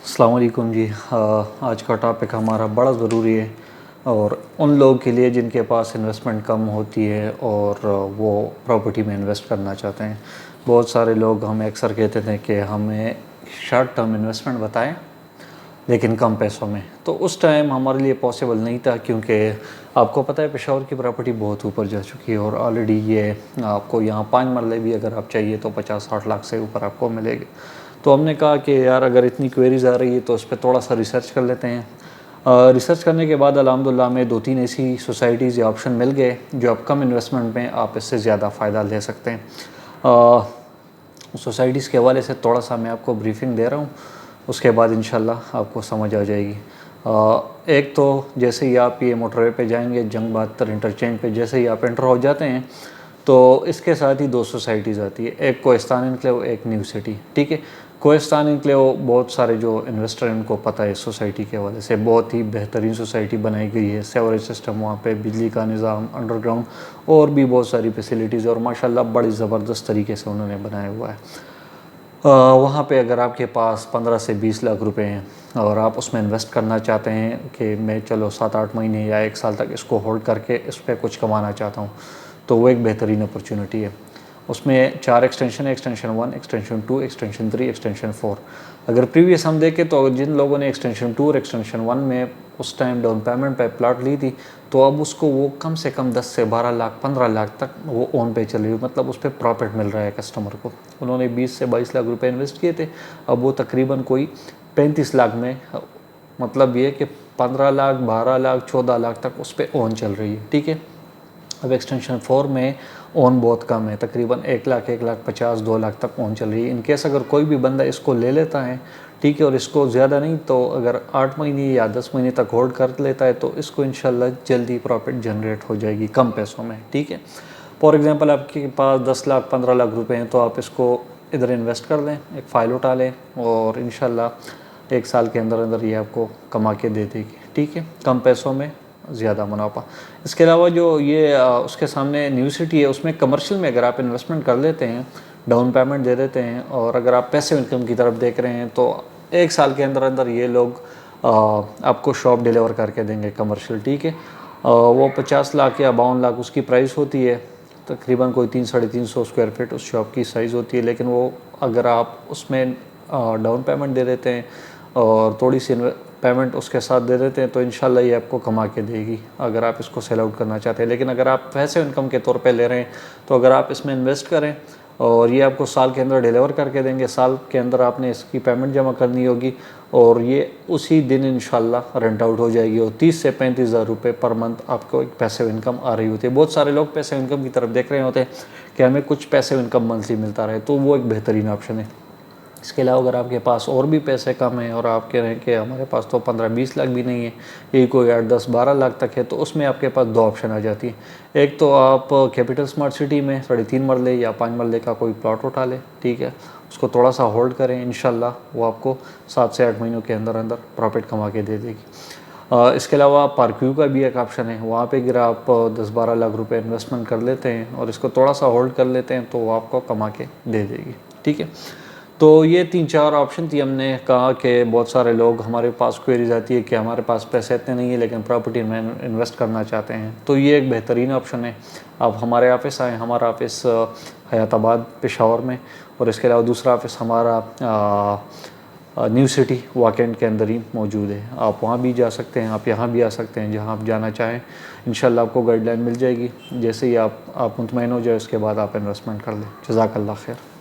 السلام علیکم جی. آج کا ٹاپک ہمارا بڑا ضروری ہے اور ان لوگوں کے لیے جن کے پاس انویسٹمنٹ کم ہوتی ہے اور وہ پراپرٹی میں انویسٹ کرنا چاہتے ہیں. بہت سارے لوگ ہمیں اکثر کہتے تھے کہ ہمیں شارٹ ٹرم انویسٹمنٹ بتائیں لیکن کم پیسوں میں. تو اس ٹائم ہمارے لیے پاسبل نہیں تھا کیونکہ آپ کو پتہ ہے پشاور کی پراپرٹی بہت اوپر جا چکی ہے اور آلریڈی یہ آپ کو یہاں 5 مرلے بھی اگر آپ چاہیے تو 50-60 لاکھ سے اوپر آپ کو ملے گی. تو ہم نے کہا کہ یار اگر اتنی کوئریز آ رہی ہے تو اس پہ تھوڑا سا ریسرچ کر لیتے ہیں. ریسرچ کرنے کے بعد الحمدللہ ہمیں 2-3 ایسی سوسائٹیز یا آپشن مل گئے جو آپ کم انویسٹمنٹ میں آپ اس سے زیادہ فائدہ لے سکتے ہیں. سوسائٹیز کے حوالے سے تھوڑا سا میں آپ کو بریفنگ دے رہا ہوں, اس کے بعد انشاءاللہ آپ کو سمجھ آ جائے گی. ایک تو جیسے ہی آپ یہ موٹر وے پہ جائیں گے جنگ بہادر انٹرچینج پہ, جیسے ہی آپ انٹر ہو جاتے ہیں تو اس کے ساتھ ہی 2 سوسائٹیز آتی ہے, ایک کوہستان انکلیو, ایک نیو سٹی. ٹھیک ہے, کوہستان انکلیو بہت سارے جو انویسٹر ہیں ان کو پتہ ہے اس سوسائٹی کے حوالے سے, بہت ہی بہترین سوسائٹی بنائی گئی ہے. سیوریج سسٹم وہاں پہ, بجلی کا نظام, انڈر گراؤنڈ اور بھی بہت ساری فیسلٹیز, اور ماشاءاللہ بڑی زبردست طریقے سے انہوں نے بنایا ہوا ہے. وہاں پہ اگر آپ کے پاس 15 سے 20 لاکھ روپے ہیں اور آپ اس میں انویسٹ کرنا چاہتے ہیں کہ میں چلو 7-8 مہینے یا 1 سال تک اس کو ہولڈ کر کے اس پہ کچھ کمانا چاہتا ہوں, تو وہ ایک بہترین اپرچونٹی ہے. اس میں 4 ایکسٹینشن ہے, ایکسٹینشن 1, ایکسٹینشن 2, ایکسٹینشن 3, ایکسٹینشن 4. اگر پریویس ہم دیکھیں تو جن لوگوں نے ایکسٹینشن 2 اور ایکسٹینشن 1 میں اس ٹائم ڈاؤن پیمنٹ پہ پلاٹ لی تھی تو اب اس کو وہ کم سے کم 10 سے 12 لاکھ 15 لاکھ تک وہ اون پہ چل رہی ہے, مطلب اس پہ پروفٹ مل رہا ہے کسٹمر کو. انہوں نے 20 سے 22 لاکھ روپے انویسٹ کیے تھے, اب وہ تقریباً کوئی 35 لاکھ میں, مطلب یہ کہ 15 لاکھ 12 لاکھ 14 لاکھ تک اس پہ اون چل رہی ہے. ٹھیک ہے, اب ایکسٹینشن 4 میں اون بہت کم ہے, تقریباً 1 لاکھ 1 لاکھ 50 2 لاکھ تک اون چل رہی ہے. ان کیس اگر کوئی بھی بندہ اس کو لے لیتا ہے, ٹھیک ہے, اور اس کو زیادہ نہیں تو اگر 8 مہینے یا 10 مہینے تک ہولڈ کر لیتا ہے تو اس کو انشاءاللہ جلدی پروفٹ جنریٹ ہو جائے گی کم پیسوں میں. ٹھیک ہے, فار ایگزامپل آپ کے پاس 10 لاکھ 15 لاکھ روپے ہیں تو آپ اس کو ادھر انویسٹ کر لیں, ایک فائل اٹھا لیں اور انشاءاللہ 1 سال کے اندر اندر یہ آپ کو کما کے دے دے گی. ٹھیک ہے, کم پیسوں میں زیادہ منافع. اس کے علاوہ جو یہ اس کے سامنے نیو سٹی ہے, اس میں کمرشل میں اگر آپ انویسٹمنٹ کر لیتے ہیں, ڈاؤن پیمنٹ دے دیتے ہیں, اور اگر آپ پیسیو انکم کی طرف دیکھ رہے ہیں تو 1 سال کے اندر اندر یہ لوگ آپ کو شاپ ڈیلیور کر کے دیں گے کمرشل. ٹھیک ہے, وہ 50 لاکھ یا 52 لاکھ اس کی پرائس ہوتی ہے, تقریباً کوئی 300-350 اسکوائر فٹ اس شاپ کی سائز ہوتی ہے. لیکن وہ اگر آپ اس میں ڈاؤن پیمنٹ دے دیتے ہیں اور تھوڑی سی پیمنٹ اس کے ساتھ دے دیتے ہیں تو انشاءاللہ یہ آپ کو کما کے دے گی اگر آپ اس کو سیل آؤٹ کرنا چاہتے ہیں. لیکن اگر آپ پیسے انکم کے طور پہ لے رہے ہیں تو اگر آپ اس میں انویسٹ کریں اور یہ آپ کو سال کے اندر ڈیلیور کر کے دیں گے, سال کے اندر آپ نے اس کی پیمنٹ جمع کرنی ہوگی اور یہ اسی دن انشاءاللہ رینٹ آؤٹ ہو جائے گی, اور 30 سے 35 ہزار روپے پر منتھ آپ کو ایک پیسیو انکم آ رہی ہوتی ہے. بہت سارے لوگ پیسیو انکم کی طرف دیکھ رہے ہوتے ہیں کہ ہمیں کچھ پیسیو انکم منتھلی ملتا رہے, تو وہ ایک بہترین آپشن ہے. اس کے علاوہ اگر آپ کے پاس اور بھی پیسے کم ہیں اور آپ کہہ رہے ہیں کہ ہمارے پاس تو 15-20 لاکھ بھی نہیں ہے, یہی کوئی 8-10-12 لاکھ تک ہے, تو اس میں آپ کے پاس 2 آپشن آ جاتی ہیں. ایک تو آپ کیپٹل سمارٹ سٹی میں 3.5 مرلے یا 5 مرلے کا کوئی پلاٹ اٹھا لیں. ٹھیک ہے, اس کو تھوڑا سا ہولڈ کریں, انشاءاللہ وہ آپ کو 7 سے 8 مہینوں کے اندر اندر پروفٹ کما کے دے دے گی. اس کے علاوہ پارکیو کا بھی ایک آپشن ہے, وہاں پہ اگر آپ 10-12 لاکھ روپے انویسٹمنٹ کر لیتے ہیں اور اس کو تھوڑا سا ہولڈ کر لیتے ہیں تو وہ آپ کو کما کے دے دے گی. ٹھیک ہے, تو یہ 3-4 آپشن تھی. ہم نے کہا کہ بہت سارے لوگ ہمارے پاس کوئریز آتی ہے کہ ہمارے پاس پیسے اتنے نہیں ہیں لیکن پراپرٹی میں انویسٹ کرنا چاہتے ہیں, تو یہ ایک بہترین آپشن ہے. آپ ہمارے آفس آئیں, ہمارا آفس حیات آباد پشاور میں, اور اس کے علاوہ دوسرا آفس ہمارا نیو سٹی واکینڈ کے اندر ہی موجود ہے. آپ وہاں بھی جا سکتے ہیں, آپ یہاں بھی آ سکتے ہیں, جہاں آپ جانا چاہیں انشاءاللہ آپ کو گائیڈ لائن مل جائے گی. جیسے ہی آپ مطمئن ہو جائے اس کے بعد آپ انویسٹمنٹ کر لیں. جزاک اللہ خیر.